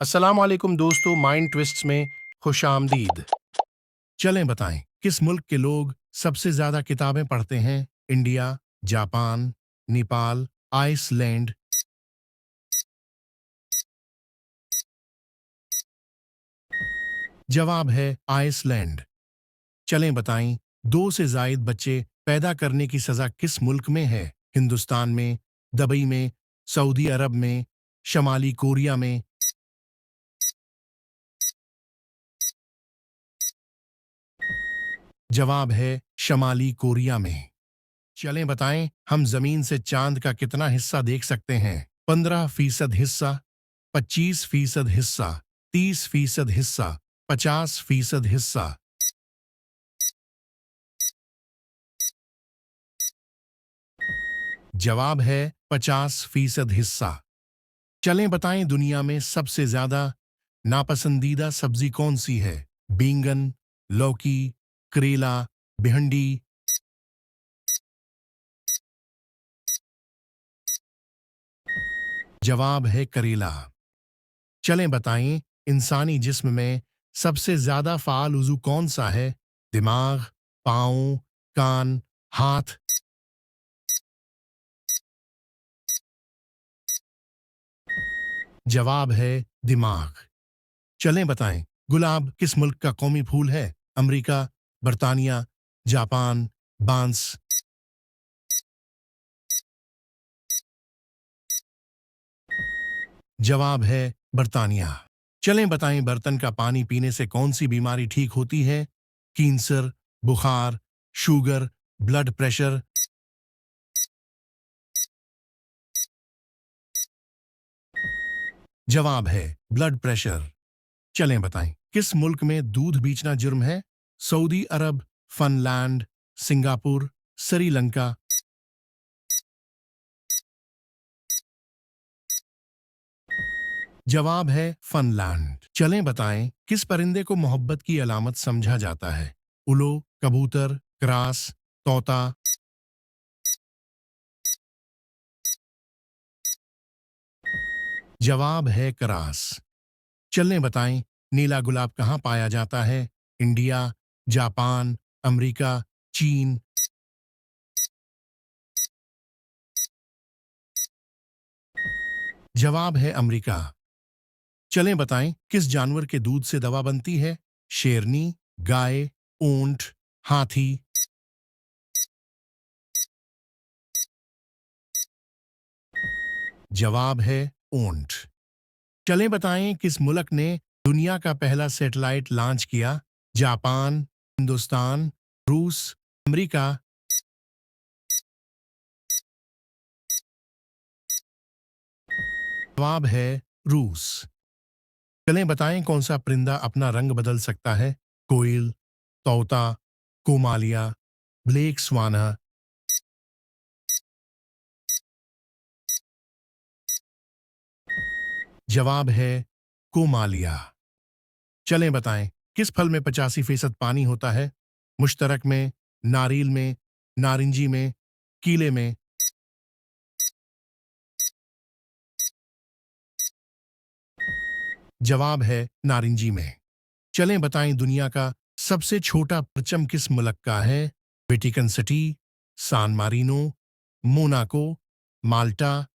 अस्सलाम वालेकुम दोस्तों, माइंड ट्विस्ट्स में खुशामदीद। चलें बताएं, किस मुल्क के लोग सबसे ज्यादा किताबें पढ़ते हैं? India, Japan, Nepal, Iceland? जवाब है आइसलैंड। चलें बताएं, दो से जायद बच्चे पैदा करने की सजा किस मुल्क में है? हिंदुस्तान में, दुबई में, सऊदी अरब में, शमाली कोरिया में? जवाब है शमाली कोरिया में। चलें बताएं, हम जमीन से चांद का कितना हिस्सा देख सकते हैं? 15% हिस्सा, 25% हिस्सा, 30% हिस्सा, 50% हिस्सा? जवाब है 50% हिस्सा। चलें बताएं, दुनिया में सबसे ज्यादा नापसंदीदा सब्जी कौन सी है? बैंगन, लौकी, करेला, भिंडी? जवाब है करेला। चलें बताएं, इंसानी जिस्म में सबसे ज्यादा फाल उज़ू कौन सा है? दिमाग, पाँव, कान, हाथ? जवाब है दिमाग। चलें बताएं, गुलाब किस मुल्क का कौमी फूल है? अमेरिका, बर्तानिया, जापान, बांस? जवाब है बर्तानिया। चलें बताएं, बर्तन का पानी पीने से कौन सी बीमारी ठीक होती है? कैंसर, बुखार, शुगर, ब्लड प्रेशर? जवाब है ब्लड प्रेशर। चलें बताएं, किस मुल्क में दूध बेचना जुर्म है? सऊदी अरब, फिनलैंड, सिंगापुर, श्रीलंका? जवाब है फिनलैंड। चलें बताएं, किस परिंदे को मोहब्बत की अलामत समझा जाता है? उलो, कबूतर, क्रास, तोता? जवाब है क्रास। चलें बताएं, नीला गुलाब कहाँ पाया जाता है? इंडिया, जापान, अमेरिका, चीन? जवाब है अमेरिका। चलें बताएं, किस जानवर के दूध से दवा बनती है? शेरनी, गाय, ऊंट, हाथी? जवाब है ऊंट। चलें बताएं, किस मुल्क ने दुनिया का पहला सैटेलाइट लॉन्च किया? जापान, हिंदुस्तान, रूस, अमेरिका? जवाब है रूस। चलें बताएं, कौन सा परिंदा अपना रंग बदल सकता है? कोयल, तोता, कोमालिया, ब्लैक स्वाना? जवाब है कोमालिया। चलें बताएं, किस फल में 85% पानी होता है? मुश्तरक में, नारियल में, नारंगी में, कीले में? जवाब है नारंगी में। चलें बताएं, दुनिया का सबसे छोटा परचम किस मुल्क का है? वेटिकन सिटी, सान मारिनो, मोनाको, माल्टा?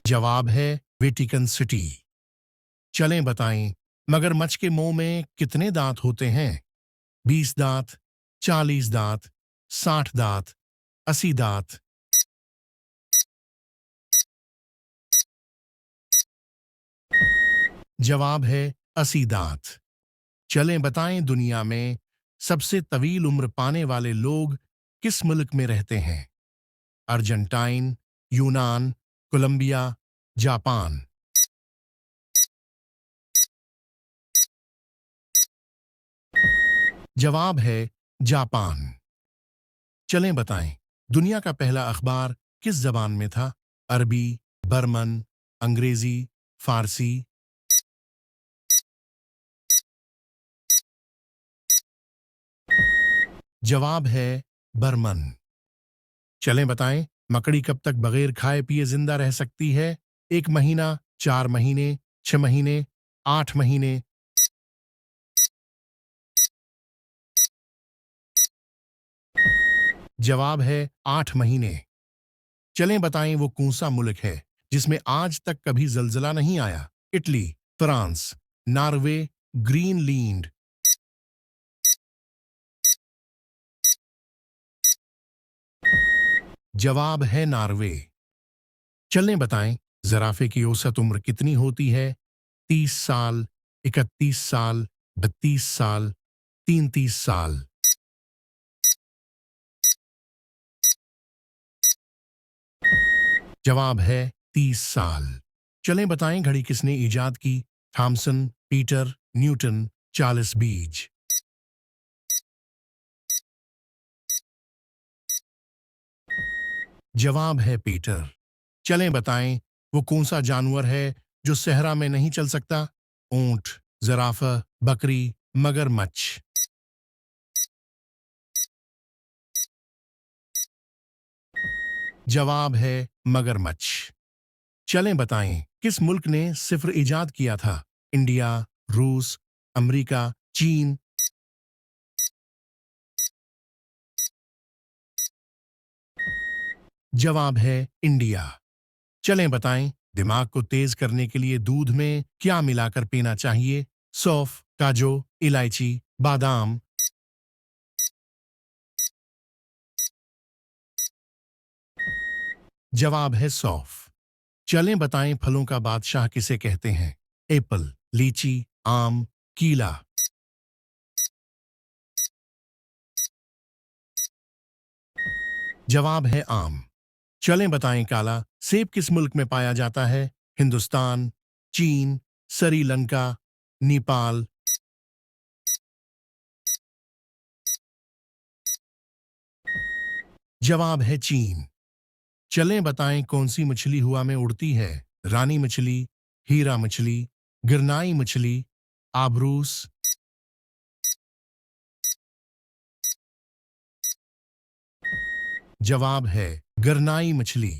जवाब है वेटिकन सिटी। चलें बताएं, मगरमच्छ के मुंह में कितने दांत होते हैं? 20 दांत, 40 दांत, 60 दांत, 80 दांत? जवाब है 80 दांत। चलें बताएं, दुनिया में सबसे तवील उम्र पाने वाले लोग किस मुल्क में रहते हैं? अर्जेंटाइन, यूनान, कोलंबिया, जापान? जवाब है जापान। चलें बताएं, दुनिया का पहला अखबार किस जबान में था? अरबी, बर्मन, अंग्रेजी, फारसी? जवाब है बर्मन। चलें बताएं, मकड़ी कब तक बगैर खाए पिए जिंदा रह सकती है? 1 महीना, 4 महीने, 6 महीने, 8 महीने। जवाब है 8 महीने। चलें बताएं वो कौन सा मुल्क है जिसमें आज तक कभी जलजला नहीं आया? Italy, France, Norway, Greenland. जवाब है नॉर्वे। चलें बताएं जराफे की औसत उम्र कितनी होती है? 30 साल, 31 साल, 32 साल, 33 साल। जवाब है 30 साल। चलें बताएं घड़ी किसने इजाद की? थॉमसन, पीटर, न्यूटन, चार्ल्स बीज। जवाब है पीटर। चलें बताएं वो कौन सा जानवर है जो सहरा में नहीं चल सकता? ऊंट, जराफा, बकरी, मगरमच्छ। जवाब है मगरमच्छ। चलें बताएं किस मुल्क ने सिफर इजाद किया था? इंडिया, रूस, अमेरिका, चीन। जवाब है इंडिया। चलें बताएं दिमाग को तेज करने के लिए दूध में क्या मिलाकर पीना चाहिए? सौंफ, काजू, इलायची, बादाम। जवाब है सौंफ। चलें बताएं फलों का बादशाह किसे कहते हैं? एप्पल, लीची, आम, केला। जवाब है आम। चलें बताएं काला सेब किस मुल्क में पाया जाता है? हिंदुस्तान, चीन, श्रीलंका, नेपाल। जवाब है चीन। चलें बताएं कौन सी मछली हवा में उड़ती है? रानी मछली, हीरा मछली, गिरनाई मछली, आबरूस। जवाब है गिरनाई मछली।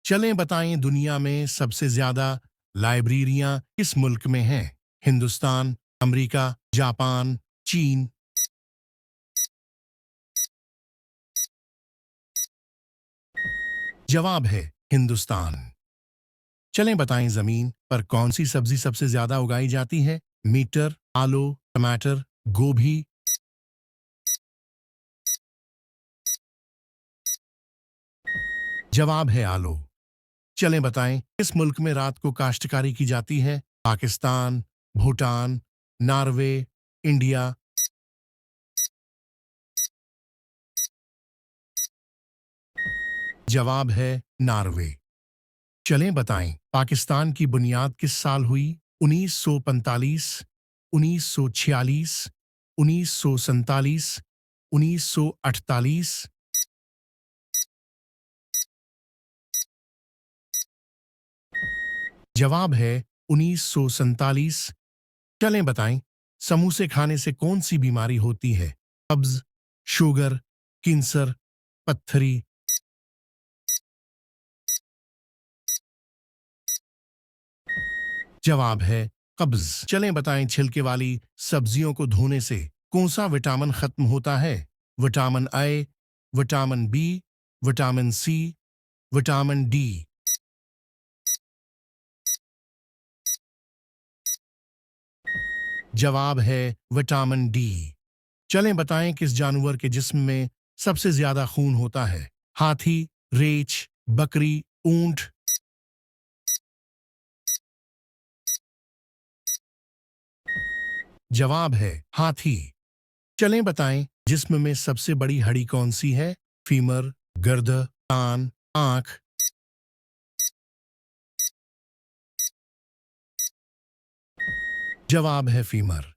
चलें बताएं दुनिया में सबसे ज्यादा लाइब्रेरियां किस मुल्क में हैं? हिंदुस्तान, अमेरिका, जापान, चीन। जवाब है हिंदुस्तान। चलें बताएं जमीन पर कौन सी सब्जी सबसे ज्यादा उगाई जाती है? मटर, आलू, टमाटर, गोभी। जवाब है आलू। चलें बताएं किस मुल्क में रात को काश्तकारी की जाती है? Pakistan, Bhutan, Norway, India. जवाब है नॉर्वे। चलें बताएं पाकिस्तान की बुनियाद किस साल हुई? 1945, 1946, 1947, 1948। जवाब है 1947। चलें बताएं समोसे खाने से कौन सी बीमारी होती है? कब्ज, शुगर, कैंसर, पत्थरी। जवाब है कब्ज। चलें बताएं छिलके वाली सब्जियों को धोने से कौन सा विटामिन खत्म होता है? Vitamin A, vitamin B, vitamin C, vitamin D. जवाब है विटामिन डी। चलें बताएं किस जानवर के जिस्म में सबसे ज्यादा खून होता है? हाथी, रीछ, बकरी, ऊंट। जवाब है हाथी। चलें बताएं जिस्म में सबसे बड़ी हड्डी कौन सी है? फीमर, गर्द, कान, आंख। जवाब है फीमर।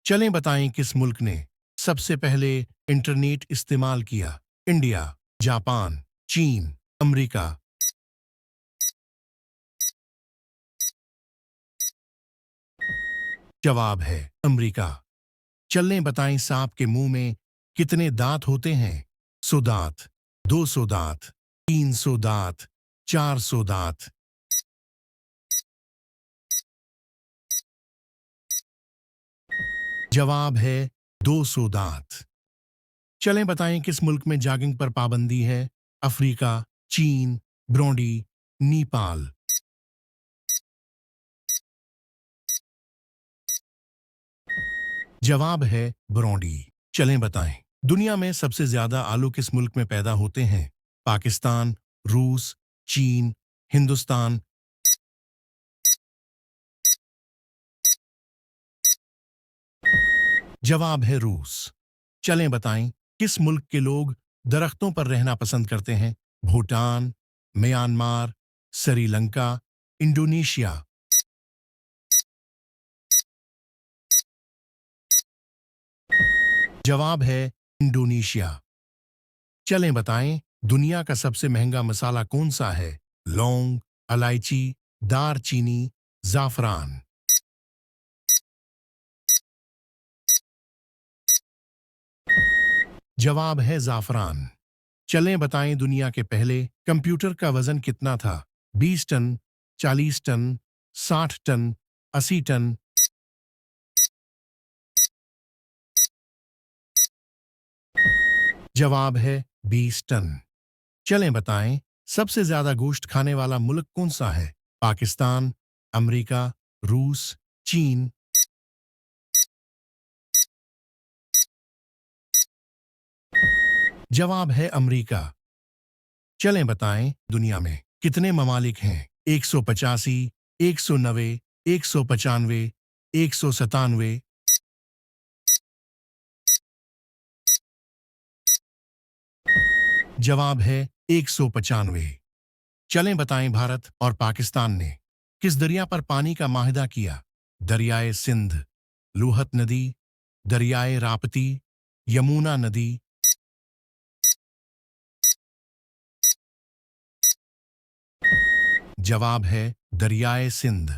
चलें बताएं किस मुल्क ने सबसे पहले इंटरनेट इस्तेमाल किया? इंडिया, जापान, चीन, अमेरिका। जवाब है अमेरिका। चलें बताएं सांप के मुंह में कितने दांत होते हैं? 100 दांत, 200 दांत, 300 दांत, 400 दांत। जवाब है 200 दांत। चलें बताएं किस मुल्क में जॉगिंग पर पाबंदी है? अफ्रीका, चीन, ब्रोंडी, नेपाल। जवाब है ब्रोंडी। चलें बताएं दुनिया में सबसे ज्यादा आलू किस मुल्क में पैदा होते हैं? पाकिस्तान, रूस, चीन, हिंदुस्तान। जवाब है रूस। चलें बताएं किस मुल्क के लोग दरख्तों पर रहना पसंद करते हैं? Bhutan, Myanmar, Sri Lanka, Indonesia. जवाब है इंडोनेशिया। चलें बताएं दुनिया का सबसे महंगा मसाला कौन सा है? लौंग, इलायची, दारचीनी, जाफरान। जवाब है जाफरान। चलें बताएं दुनिया के पहले कंप्यूटर का वजन कितना था? 20 टन, 40 टन, 60 टन, 80 टन। जवाब है 20 टन। चलें बताएं सबसे ज्यादा गोश्त खाने वाला मुल्क कौन सा है? पाकिस्तान, अमेरिका, रूस, चीन। जवाब है अमेरिका। चलें बताएं दुनिया में कितने ममालिक हैं? 185, 190, 195, 197। जवाब है 195। चलें बताएं भारत और पाकिस्तान ने किस दरिया पर पानी का माहिदा किया? दरियाए सिंध, लोहत नदी, दरियाए राप्ती, यमुना नदी। जवाब है दरियाए सिंध।